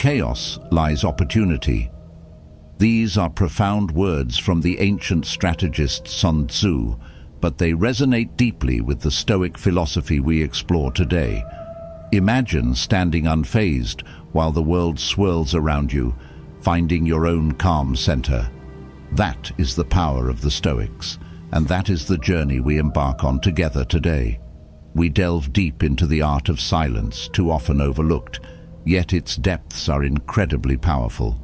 chaos lies opportunity. These are profound words from the ancient strategist Sun Tzu, but they resonate deeply with the Stoic philosophy we explore today. Imagine standing unfazed while the world swirls around you, finding your own calm center. That is the power of the Stoics, and that is the journey we embark on together today. We delve deep into the art of silence, too often overlooked, yet its depths are incredibly powerful.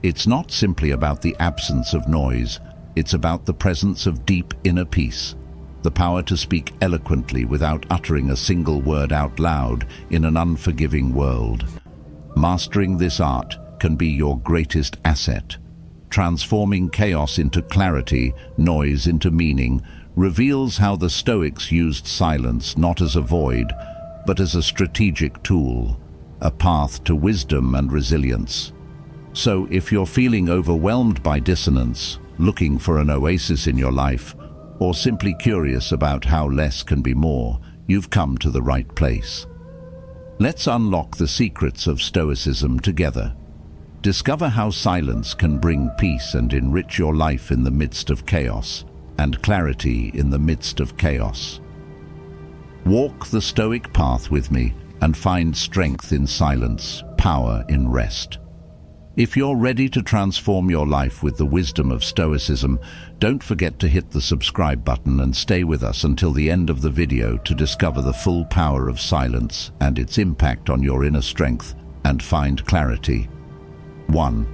It's not simply about the absence of noise, it's about the presence of deep inner peace, the power to speak eloquently without uttering a single word out loud in an unforgiving world. Mastering this art can be your greatest asset. Transforming chaos into clarity, noise into meaning, reveals how the Stoics used silence not as a void, but as a strategic tool, a path to wisdom and resilience. So if you're feeling overwhelmed by dissonance, looking for an oasis in your life, or simply curious about how less can be more, you've come to the right place. Let's unlock the secrets of Stoicism together. Discover how silence can bring peace and enrich your life in the midst of chaos, and clarity in the midst of chaos. Walk the Stoic path with me and find strength in silence, power in rest. If you're ready to transform your life with the wisdom of Stoicism, don't forget to hit the subscribe button and stay with us until the end of the video to discover the full power of silence and its impact on your inner strength and find clarity. 1.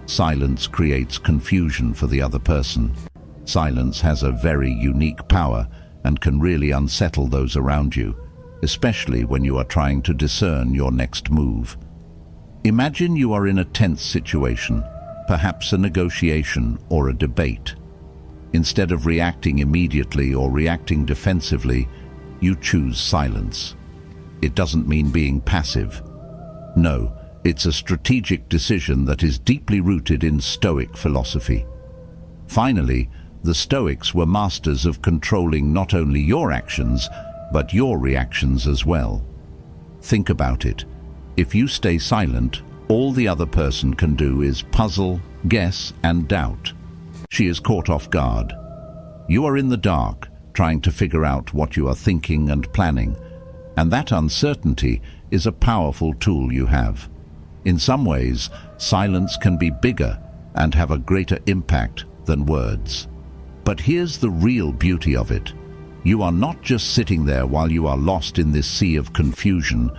Silence creates confusion for the other person. Silence has a very unique power and can really unsettle those around you, especially when you are trying to discern your next move. Imagine you are in a tense situation, perhaps a negotiation or a debate. Instead of reacting immediately or reacting defensively, you choose silence. It doesn't mean being passive. No, it's a strategic decision that is deeply rooted in Stoic philosophy. Finally, the Stoics were masters of controlling not only your actions, but your reactions as well. Think about it. If you stay silent, all the other person can do is puzzle, guess, and doubt. She is caught off guard. You are in the dark, trying to figure out what you are thinking and planning, and that uncertainty is a powerful tool you have. In some ways, silence can be bigger and have a greater impact than words. But here's the real beauty of it. You are not just sitting there while you are lost in this sea of confusion.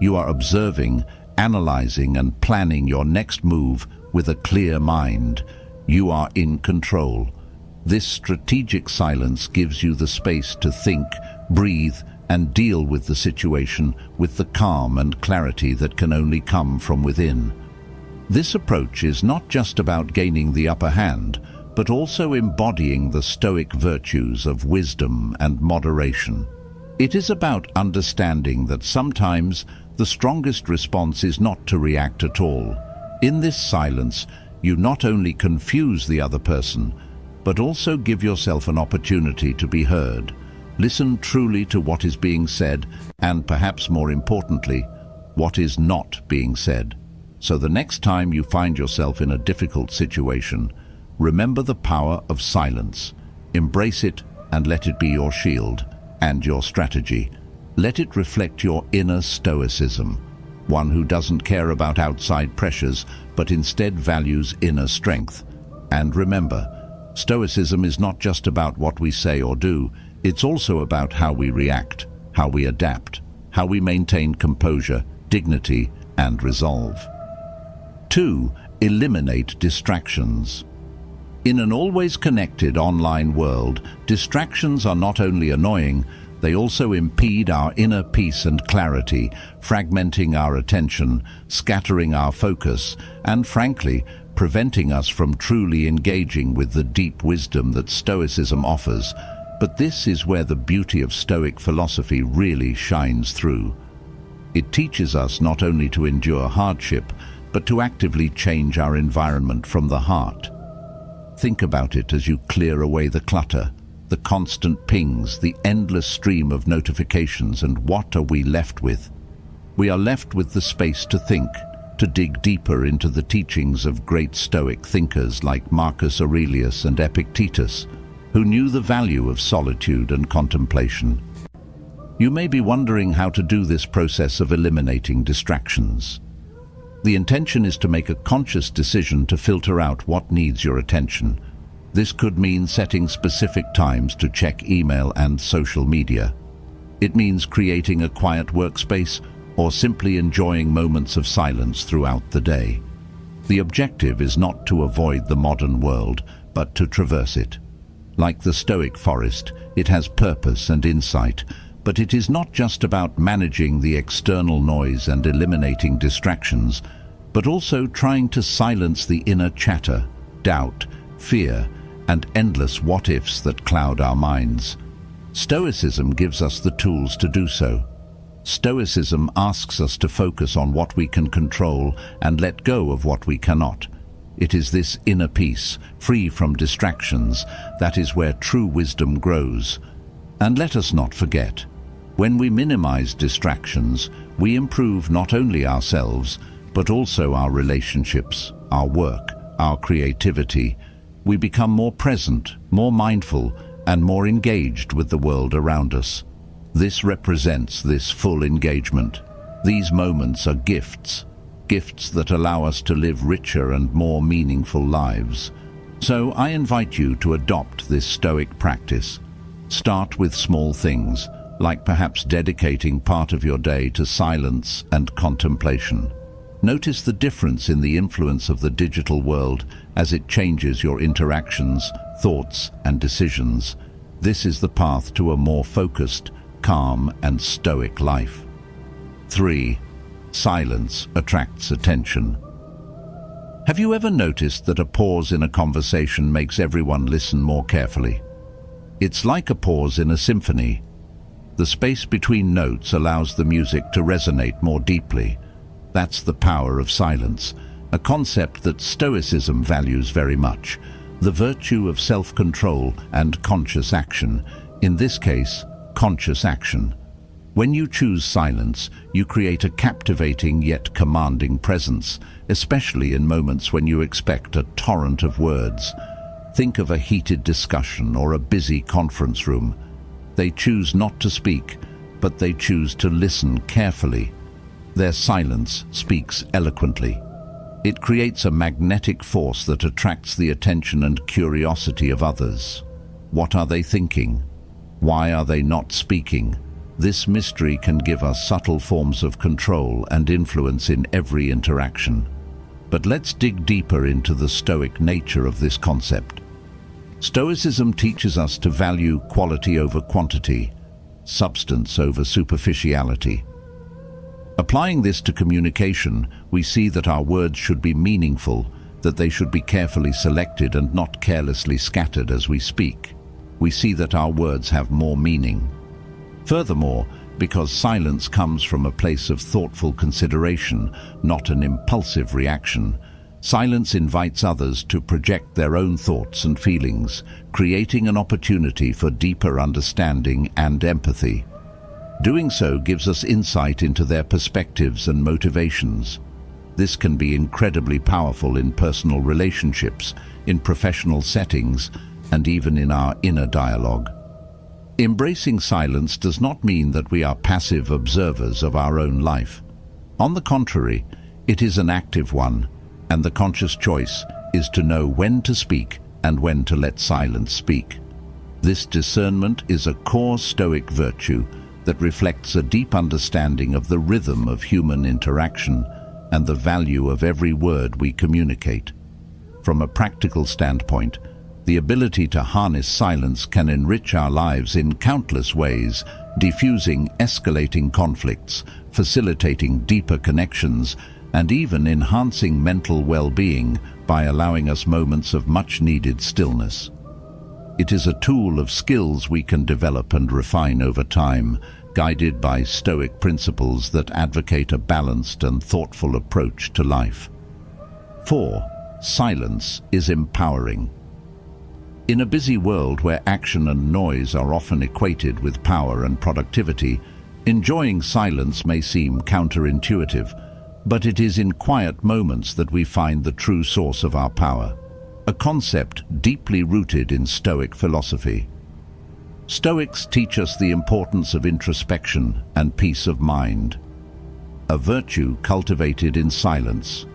You are observing, analyzing, and planning your next move with a clear mind. You are in control. This strategic silence gives you the space to think, breathe, and deal with the situation with the calm and clarity that can only come from within. This approach is not just about gaining the upper hand, but also embodying the Stoic virtues of wisdom and moderation. It is about understanding that sometimes the strongest response is not to react at all. In this silence, you not only confuse the other person, but also give yourself an opportunity to be heard. Listen truly to what is being said, and perhaps more importantly, what is not being said. So the next time you find yourself in a difficult situation, remember the power of silence. Embrace it and let it be your shield and your strategy. Let it reflect your inner stoicism, one who doesn't care about outside pressures, but instead values inner strength. And remember, Stoicism is not just about what we say or do, it's also about how we react, how we adapt, how we maintain composure, dignity, and resolve. 2. Eliminate distractions. In an always connected online world, distractions are not only annoying, they also impede our inner peace and clarity, fragmenting our attention, scattering our focus, and frankly, preventing us from truly engaging with the deep wisdom that Stoicism offers. But this is where the beauty of Stoic philosophy really shines through. It teaches us not only to endure hardship, but to actively change our environment from the heart. Think about it as you clear away the clutter, the constant pings, the endless stream of notifications, and what are we left with? We are left with the space to think, to dig deeper into the teachings of great Stoic thinkers like Marcus Aurelius and Epictetus, who knew the value of solitude and contemplation. You may be wondering how to do this process of eliminating distractions. The intention is to make a conscious decision to filter out what needs your attention. This could mean setting specific times to check email and social media. It means creating a quiet workspace or simply enjoying moments of silence throughout the day. The objective is not to avoid the modern world, but to traverse it. Like the Stoic forest, it has purpose and insight, but it is not just about managing the external noise and eliminating distractions, but also trying to silence the inner chatter, doubt, fear, and endless what-ifs that cloud our minds. Stoicism gives us the tools to do so. Stoicism asks us to focus on what we can control and let go of what we cannot. It is this inner peace, free from distractions, that is where true wisdom grows. And let us not forget, when we minimize distractions, we improve not only ourselves, but also our relationships, our work, our creativity. We become more present, more mindful, and more engaged with the world around us. This represents this full engagement. These moments are gifts that allow us to live richer and more meaningful lives. So I invite you to adopt this Stoic practice. Start with small things, like perhaps dedicating part of your day to silence and contemplation. Notice the difference in the influence of the digital world as it changes your interactions, thoughts, and decisions. This is the path to a more focused, calm, and stoic life. 3. Silence attracts attention. Have you ever noticed that a pause in a conversation makes everyone listen more carefully? It's like a pause in a symphony. The space between notes allows the music to resonate more deeply. That's the power of silence, a concept that Stoicism values very much. The virtue of self-control and conscious action, in this case, conscious action. When you choose silence, you create a captivating yet commanding presence, especially in moments when you expect a torrent of words. Think of a heated discussion or a busy conference room. They choose not to speak, but they choose to listen carefully. Their silence speaks eloquently. It creates a magnetic force that attracts the attention and curiosity of others. What are they thinking? Why are they not speaking? This mystery can give us subtle forms of control and influence in every interaction. But let's dig deeper into the Stoic nature of this concept. Stoicism teaches us to value quality over quantity, substance over superficiality. Applying this to communication, we see that our words should be meaningful, that they should be carefully selected and not carelessly scattered as we speak. We see that our words have more meaning. Furthermore, because silence comes from a place of thoughtful consideration, not an impulsive reaction, silence invites others to project their own thoughts and feelings, creating an opportunity for deeper understanding and empathy. Doing so gives us insight into their perspectives and motivations. This can be incredibly powerful in personal relationships, in professional settings, and even in our inner dialogue. Embracing silence does not mean that we are passive observers of our own life. On the contrary, it is an active one, and the conscious choice is to know when to speak and when to let silence speak. This discernment is a core Stoic virtue that reflects a deep understanding of the rhythm of human interaction and the value of every word we communicate. From a practical standpoint, the ability to harness silence can enrich our lives in countless ways, diffusing escalating conflicts, facilitating deeper connections, and even enhancing mental well-being by allowing us moments of much-needed stillness. It is a tool of skills we can develop and refine over time, guided by Stoic principles that advocate a balanced and thoughtful approach to life. 4. Silence is empowering. In a busy world where action and noise are often equated with power and productivity, enjoying silence may seem counterintuitive, But it is in quiet moments that we find the true source of our power, a concept deeply rooted in Stoic philosophy. Stoics teach us the importance of introspection and peace of mind, a virtue cultivated in silence.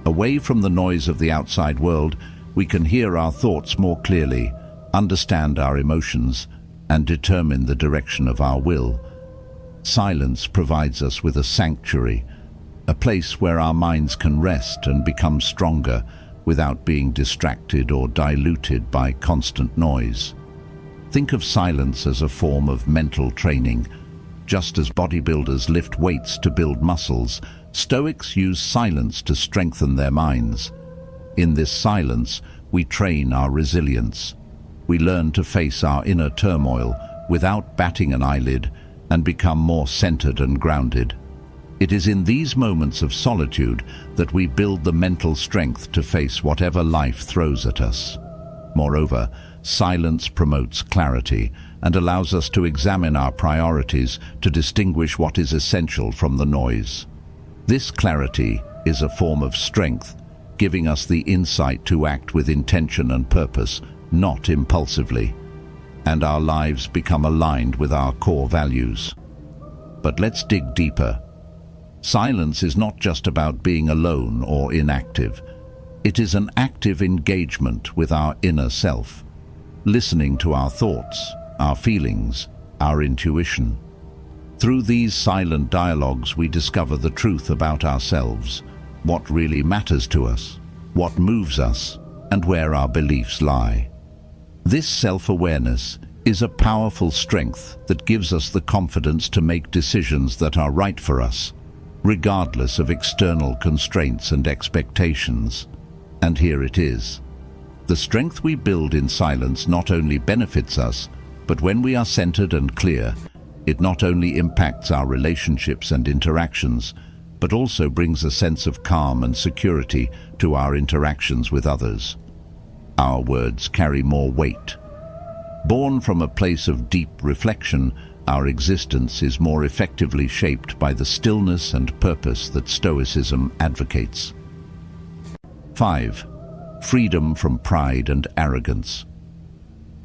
Away from the noise of the outside world, we can hear our thoughts more clearly, understand our emotions, and determine the direction of our will. Silence provides us with a sanctuary, a place where our minds can rest and become stronger without being distracted or diluted by constant noise. Think of silence as a form of mental training. Just as bodybuilders lift weights to build muscles, Stoics use silence to strengthen their minds. In this silence, we train our resilience. We learn to face our inner turmoil without batting an eyelid and become more centered and grounded. It is in these moments of solitude that we build the mental strength to face whatever life throws at us. Moreover, silence promotes clarity and allows us to examine our priorities to distinguish what is essential from the noise. This clarity is a form of strength, giving us the insight to act with intention and purpose, not impulsively, and our lives become aligned with our core values. But let's dig deeper. Silence is not just about being alone or inactive. It is an active engagement with our inner self, listening to our thoughts, our feelings, our intuition. Through these silent dialogues, we discover the truth about ourselves, what really matters to us, what moves us, and where our beliefs lie. This self-awareness is a powerful strength that gives us the confidence to make decisions that are right for us, regardless of external constraints and expectations. And here it is. The strength we build in silence not only benefits us, but when we are centered and clear, it not only impacts our relationships and interactions, but also brings a sense of calm and security to our interactions with others. Our words carry more weight. Born from a place of deep reflection, our existence is more effectively shaped by the stillness and purpose that Stoicism advocates. 5. Freedom from pride and arrogance.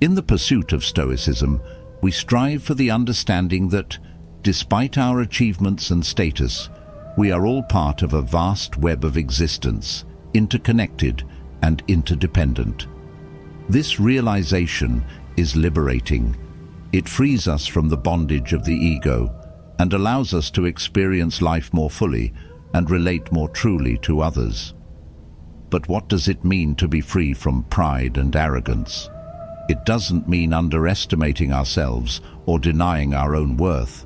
In the pursuit of Stoicism, we strive for the understanding that, despite our achievements and status, we are all part of a vast web of existence, interconnected and interdependent. This realization is liberating. It frees us from the bondage of the ego and allows us to experience life more fully and relate more truly to others. But what does it mean to be free from pride and arrogance? It doesn't mean underestimating ourselves or denying our own worth.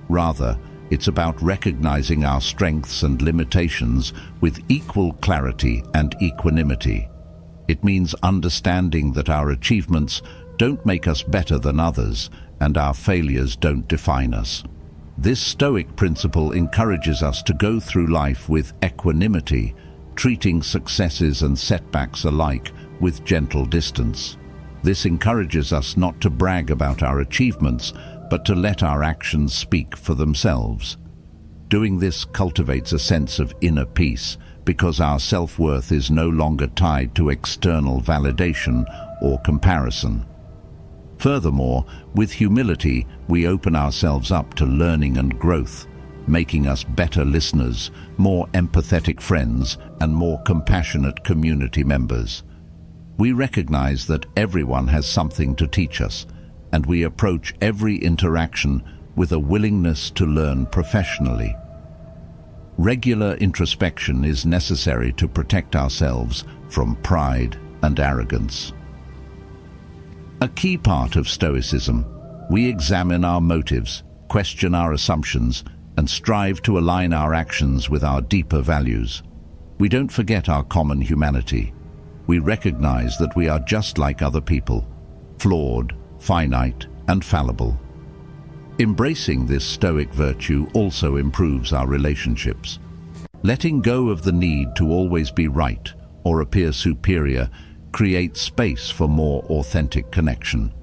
Rather, it's about recognizing our strengths and limitations with equal clarity and equanimity. It means understanding that our achievements don't make us better than others, and our failures don't define us. This Stoic principle encourages us to go through life with equanimity, treating successes and setbacks alike with gentle distance. This encourages us not to brag about our achievements, but to let our actions speak for themselves. Doing this cultivates a sense of inner peace, because our self-worth is no longer tied to external validation or comparison. Furthermore, with humility, we open ourselves up to learning and growth, making us better listeners, more empathetic friends, and more compassionate community members. We recognize that everyone has something to teach us, and we approach every interaction with a willingness to learn professionally. Regular introspection is necessary to protect ourselves from pride and arrogance. A key part of Stoicism, we examine our motives, question our assumptions, and strive to align our actions with our deeper values. We don't forget our common humanity. We recognize that we are just like other people, flawed, finite, and fallible. Embracing this Stoic virtue also improves our relationships. Letting go of the need to always be right or appear superior creates space for more authentic connection.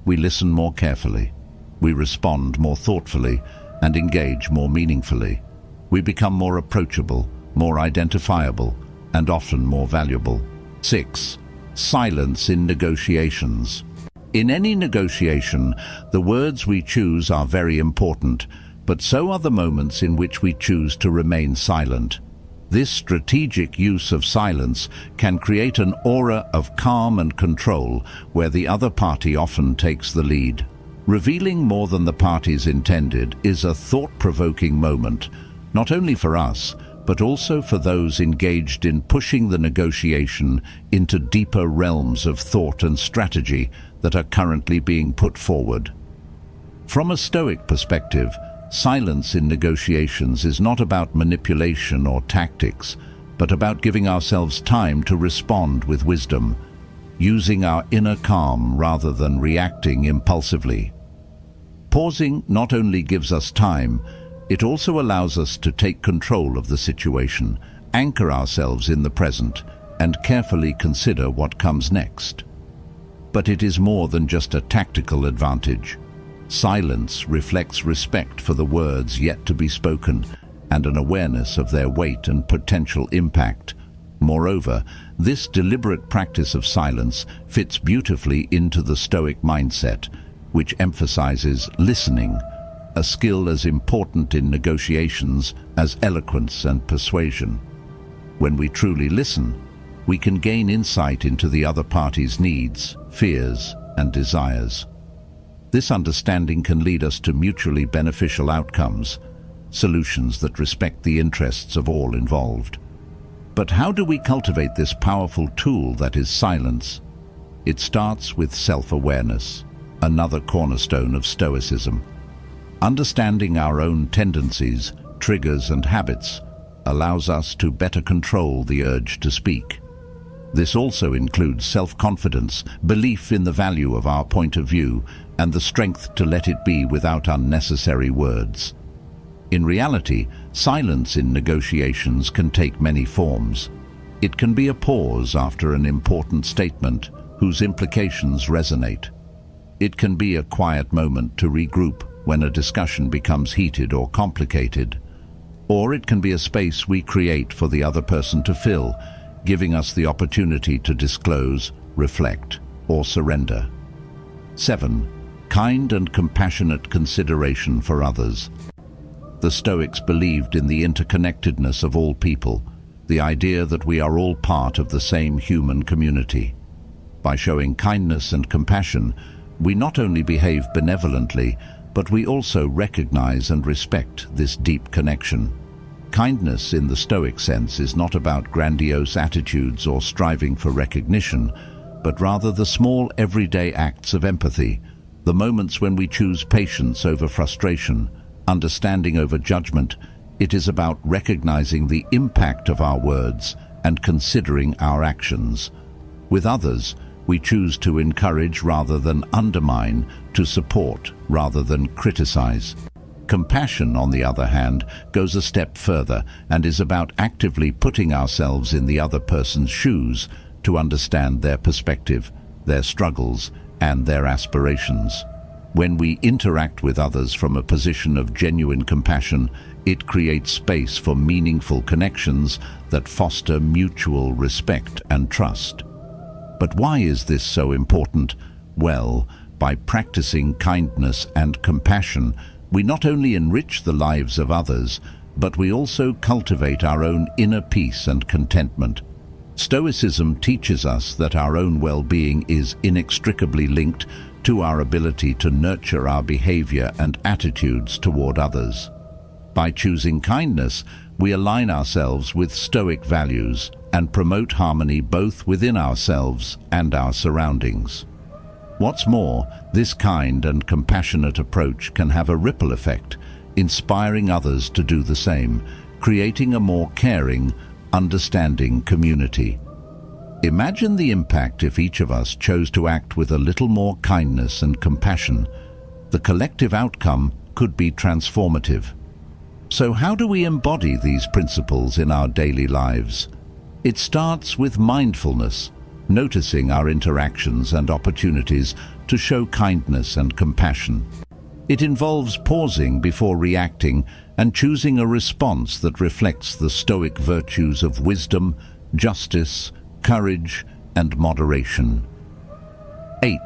We listen more carefully, we respond more thoughtfully, and engage more meaningfully. We become more approachable, more identifiable, and often more valuable. 6. Silence in negotiations. In any negotiation, the words we choose are very important, but so are the moments in which we choose to remain silent. This strategic use of silence can create an aura of calm and control where the other party often takes the lead. Revealing more than the parties intended is a thought-provoking moment, not only for us, but also for those engaged in pushing the negotiation into deeper realms of thought and strategy that are currently being put forward. From a Stoic perspective, silence in negotiations is not about manipulation or tactics, but about giving ourselves time to respond with wisdom, using our inner calm rather than reacting impulsively. Pausing not only gives us time, it also allows us to take control of the situation, anchor ourselves in the present, and carefully consider what comes next. But it is more than just a tactical advantage. Silence reflects respect for the words yet to be spoken and an awareness of their weight and potential impact. Moreover, this deliberate practice of silence fits beautifully into the Stoic mindset, which emphasizes listening, a skill as important in negotiations as eloquence and persuasion. When we truly listen, we can gain insight into the other party's needs, fears, and desires. This understanding can lead us to mutually beneficial outcomes, solutions that respect the interests of all involved. But how do we cultivate this powerful tool that is silence? It starts with self-awareness, another cornerstone of Stoicism. Understanding our own tendencies, triggers, and habits allows us to better control the urge to speak. This also includes self-confidence, belief in the value of our point of view, and the strength to let it be without unnecessary words. In reality, silence in negotiations can take many forms. It can be a pause after an important statement whose implications resonate. It can be a quiet moment to regroup when a discussion becomes heated or complicated. Or it can be a space we create for the other person to fill, giving us the opportunity to disclose, reflect, or surrender. 7. Kind and compassionate consideration for others. The Stoics believed in the interconnectedness of all people, the idea that we are all part of the same human community. By showing kindness and compassion, we not only behave benevolently, but we also recognize and respect this deep connection. Kindness in the Stoic sense is not about grandiose attitudes or striving for recognition, but rather the small everyday acts of empathy, the moments when we choose patience over frustration, understanding over judgment. It is about recognizing the impact of our words and considering our actions. With others, we choose to encourage rather than undermine, to support rather than criticize. Compassion, on the other hand, goes a step further and is about actively putting ourselves in the other person's shoes to understand their perspective, their struggles, and their aspirations. When we interact with others from a position of genuine compassion, it creates space for meaningful connections that foster mutual respect and trust. But why is this so important? Well, by practicing kindness and compassion, we not only enrich the lives of others, but we also cultivate our own inner peace and contentment. Stoicism teaches us that our own well-being is inextricably linked to our ability to nurture our behavior and attitudes toward others. By choosing kindness, we align ourselves with Stoic values and promote harmony both within ourselves and our surroundings. What's more, this kind and compassionate approach can have a ripple effect, inspiring others to do the same, creating a more caring, understanding community. Imagine the impact if each of us chose to act with a little more kindness and compassion. The collective outcome could be transformative. So how do we embody these principles in our daily lives? It starts with mindfulness, noticing our interactions and opportunities to show kindness and compassion. It involves pausing before reacting and choosing a response that reflects the Stoic virtues of wisdom, justice, courage, and moderation. 8.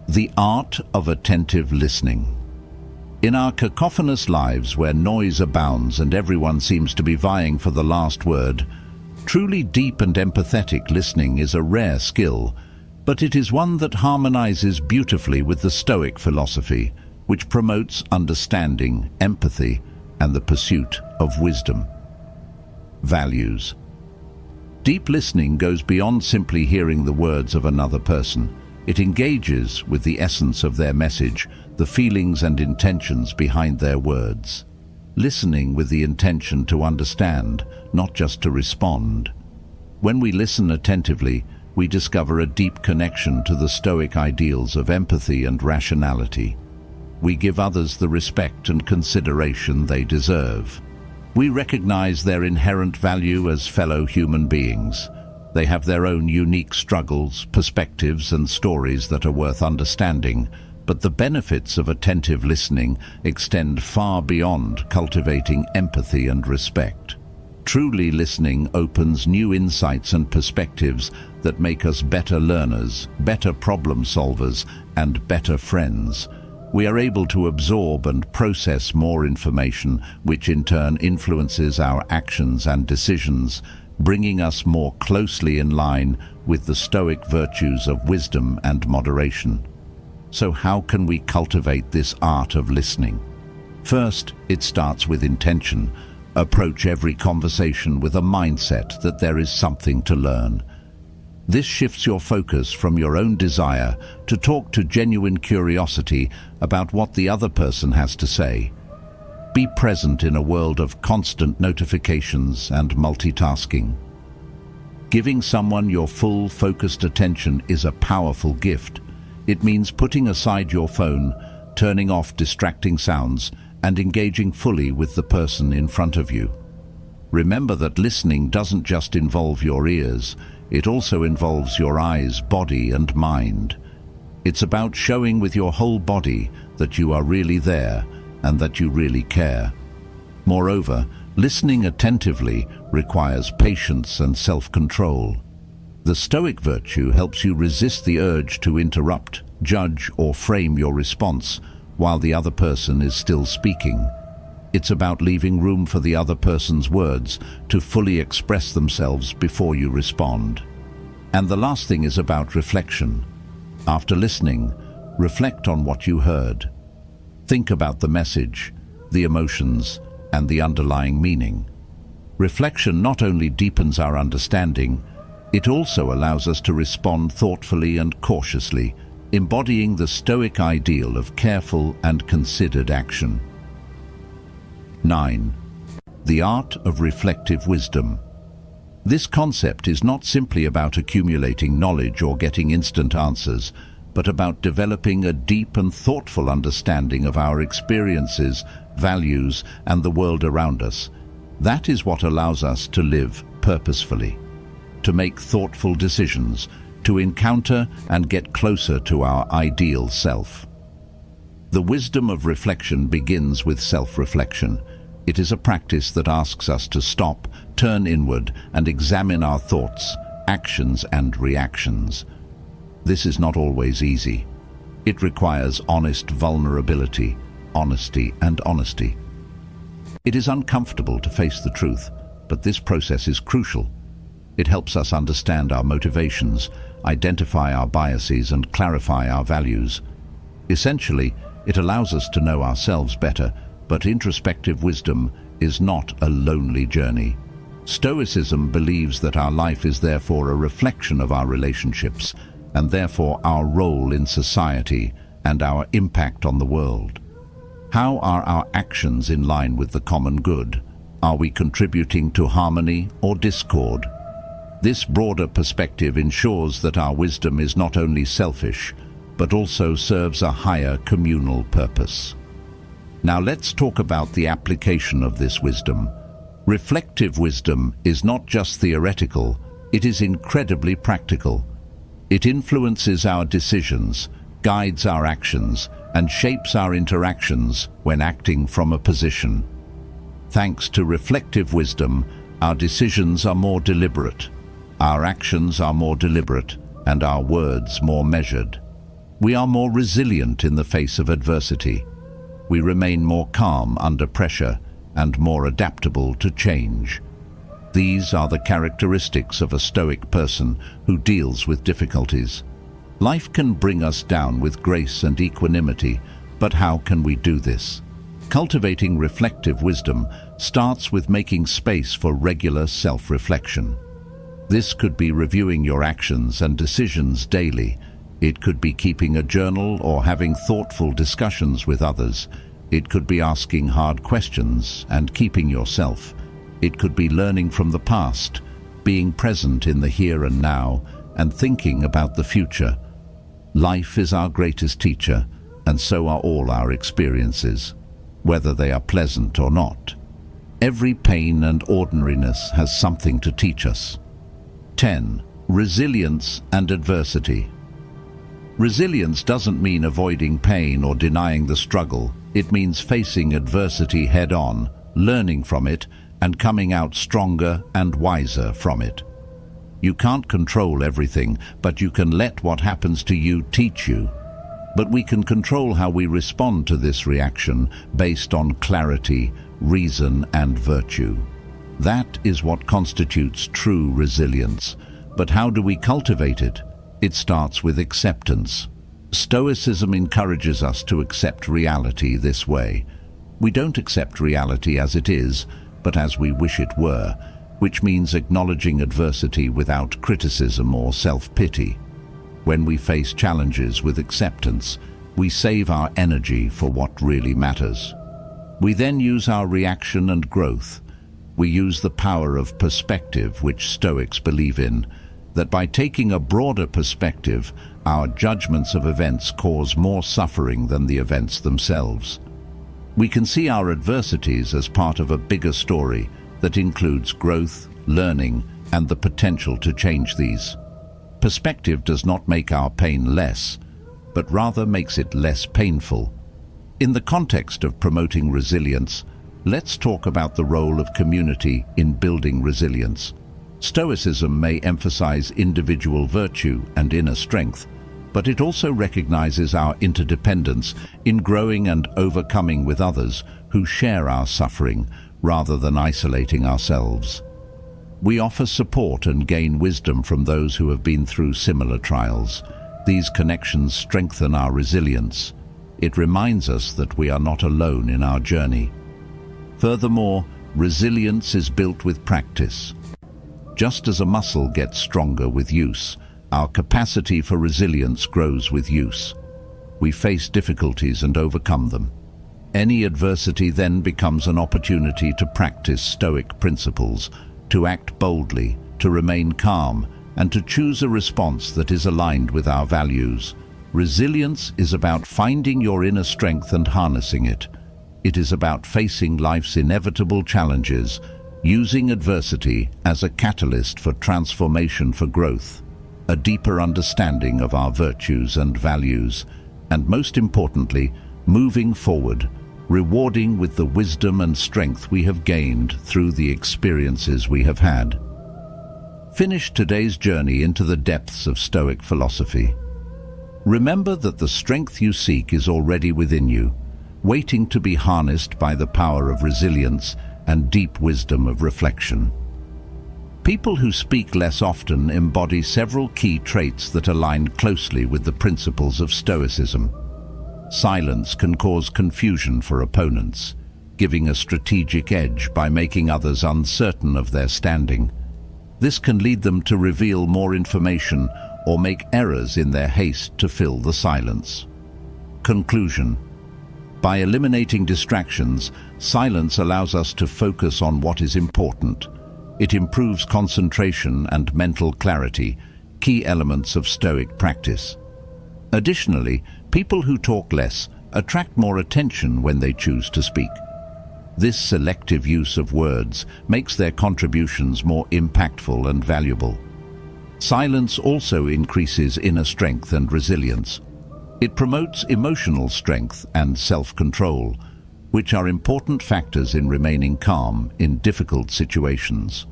The art of attentive listening. In our cacophonous lives where noise abounds and everyone seems to be vying for the last word, truly deep and empathetic listening is a rare skill, but it is one that harmonizes beautifully with the Stoic philosophy, which promotes understanding, empathy, and the pursuit of wisdom. Values. Deep listening goes beyond simply hearing the words of another person. It engages with the essence of their message, the feelings and intentions behind their words. Listening with the intention to understand, not just to respond. When we listen attentively, we discover a deep connection to the Stoic ideals of empathy and rationality. We give others the respect and consideration they deserve. We recognize their inherent value as fellow human beings. They have their own unique struggles, perspectives, and stories that are worth understanding, but the benefits of attentive listening extend far beyond cultivating empathy and respect. Truly listening opens new insights and perspectives that make us better learners, better problem solvers, and better friends. We are able to absorb and process more information, which in turn influences our actions and decisions, bringing us more closely in line with the Stoic virtues of wisdom and moderation. So how can we cultivate this art of listening? First, it starts with intention. Approach every conversation with a mindset that there is something to learn. This shifts your focus from your own desire to talk to genuine curiosity about what the other person has to say. Be present in a world of constant notifications and multitasking. Giving someone your full, focused attention is a powerful gift. It means putting aside your phone, turning off distracting sounds, and engaging fully with the person in front of you. Remember that listening doesn't just involve your ears, it also involves your eyes, body, and mind. It's about showing with your whole body that you are really there and that you really care. Moreover, listening attentively requires patience and self-control. The Stoic virtue helps you resist the urge to interrupt, judge, or frame your response while the other person is still speaking. It's about leaving room for the other person's words to fully express themselves before you respond. And the last thing is about reflection. After listening, reflect on what you heard. Think about the message, the emotions, and the underlying meaning. Reflection not only deepens our understanding, it also allows us to respond thoughtfully and cautiously, embodying the Stoic ideal of careful and considered action. 9. The art of reflective wisdom. This concept is not simply about accumulating knowledge or getting instant answers, but about developing a deep and thoughtful understanding of our experiences, values, and the world around us. That is what allows us to live purposefully, to make thoughtful decisions, to encounter and get closer to our ideal self. The wisdom of reflection begins with self-reflection. It is a practice that asks us to stop, turn inward, and examine our thoughts, actions, and reactions. This is not always easy. It requires honest vulnerability, honesty, and honesty. It is uncomfortable to face the truth, but this process is crucial. It helps us understand our motivations, identify our biases, and clarify our values. Essentially, it allows us to know ourselves better, but introspective wisdom is not a lonely journey. Stoicism believes that our life is therefore a reflection of our relationships, and therefore our role in society and our impact on the world. How are our actions in line with the common good? Are we contributing to harmony or discord? This broader perspective ensures that our wisdom is not only selfish, but also serves a higher communal purpose. Now let's talk about the application of this wisdom. Reflective wisdom is not just theoretical, it is incredibly practical. It influences our decisions, guides our actions, and shapes our interactions when acting from a position. Thanks to reflective wisdom, our decisions are more deliberate, our actions are more deliberate, and our words more measured. We are more resilient in the face of adversity. We remain more calm under pressure and more adaptable to change. These are the characteristics of a Stoic person who deals with difficulties. Life can bring us down with grace and equanimity, but how can we do this? Cultivating reflective wisdom starts with making space for regular self-reflection. This could be reviewing your actions and decisions daily. It could be keeping a journal or having thoughtful discussions with others. It could be asking hard questions and keeping yourself. It could be learning from the past, being present in the here and now, and thinking about the future. Life is our greatest teacher, and so are all our experiences, whether they are pleasant or not. Every pain and ordinariness has something to teach us. 10. Resilience and adversity. Resilience doesn't mean avoiding pain or denying the struggle. It means facing adversity head-on, learning from it, and coming out stronger and wiser from it. You can't control everything, but you can let what happens to you teach you. But we can control how we respond to this reaction based on clarity, reason, and virtue. That is what constitutes true resilience. But how do we cultivate it? It starts with acceptance. Stoicism encourages us to accept reality this way. We don't accept reality as it is, but as we wish it were, which means acknowledging adversity without criticism or self-pity. When we face challenges with acceptance, we save our energy for what really matters. We then use our reaction and growth. We use the power of perspective, which Stoics believe in, that by taking a broader perspective, our judgments of events cause more suffering than the events themselves. We can see our adversities as part of a bigger story that includes growth, learning, and the potential to change these. Perspective does not make our pain less, but rather makes it less painful. In the context of promoting resilience, let's talk about the role of community in building resilience. Stoicism may emphasize individual virtue and inner strength, but it also recognizes our interdependence in growing and overcoming with others who share our suffering rather than isolating ourselves. We offer support and gain wisdom from those who have been through similar trials. These connections strengthen our resilience. It reminds us that we are not alone in our journey. Furthermore, resilience is built with practice. Just as a muscle gets stronger with use, our capacity for resilience grows with use. We face difficulties and overcome them. Any adversity then becomes an opportunity to practice Stoic principles, to act boldly, to remain calm, and to choose a response that is aligned with our values. Resilience is about finding your inner strength and harnessing it. It is about facing life's inevitable challenges, using adversity as a catalyst for transformation, for growth, a deeper understanding of our virtues and values, and most importantly, moving forward, rewarding with the wisdom and strength we have gained through the experiences we have had. Finish today's journey into the depths of Stoic philosophy. Remember that the strength you seek is already within you, waiting to be harnessed by the power of resilience and deep wisdom of reflection. People who speak less often embody several key traits that align closely with the principles of Stoicism. Silence can cause confusion for opponents, giving a strategic edge by making others uncertain of their standing. This can lead them to reveal more information or make errors in their haste to fill the silence. Conclusion. By eliminating distractions, silence allows us to focus on what is important. It improves concentration and mental clarity, key elements of Stoic practice. Additionally, people who talk less attract more attention when they choose to speak. This selective use of words makes their contributions more impactful and valuable. Silence also increases inner strength and resilience. It promotes emotional strength and self-control, which are important factors in remaining calm in difficult situations.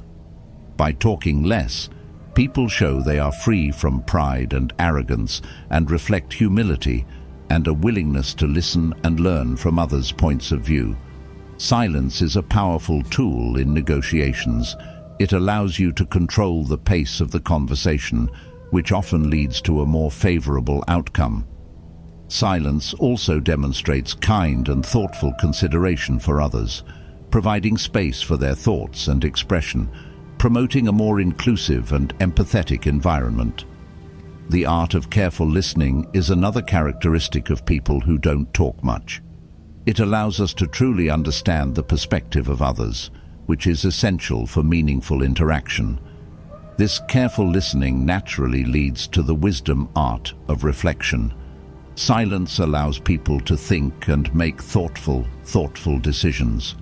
By talking less, people show they are free from pride and arrogance and reflect humility and a willingness to listen and learn from others' points of view. Silence is a powerful tool in negotiations. It allows you to control the pace of the conversation, which often leads to a more favorable outcome. Silence also demonstrates kind and thoughtful consideration for others, providing space for their thoughts and expression, promoting a more inclusive and empathetic environment. The art of careful listening is another characteristic of people who don't talk much. It allows us to truly understand the perspective of others, which is essential for meaningful interaction. This careful listening naturally leads to the wisdom art of reflection. Silence allows people to think and make thoughtful decisions.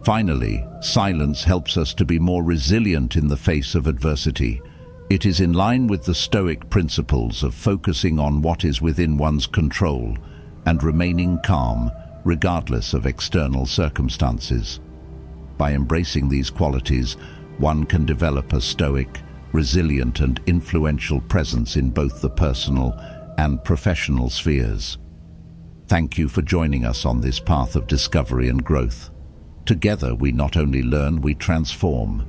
Finally, silence helps us to be more resilient in the face of adversity. It is in line with the Stoic principles of focusing on what is within one's control and remaining calm regardless of external circumstances. By embracing these qualities, one can develop a stoic, resilient and influential presence in both the personal and professional spheres. Thank you for joining us on this path of discovery and growth. Together we not only learn, we transform.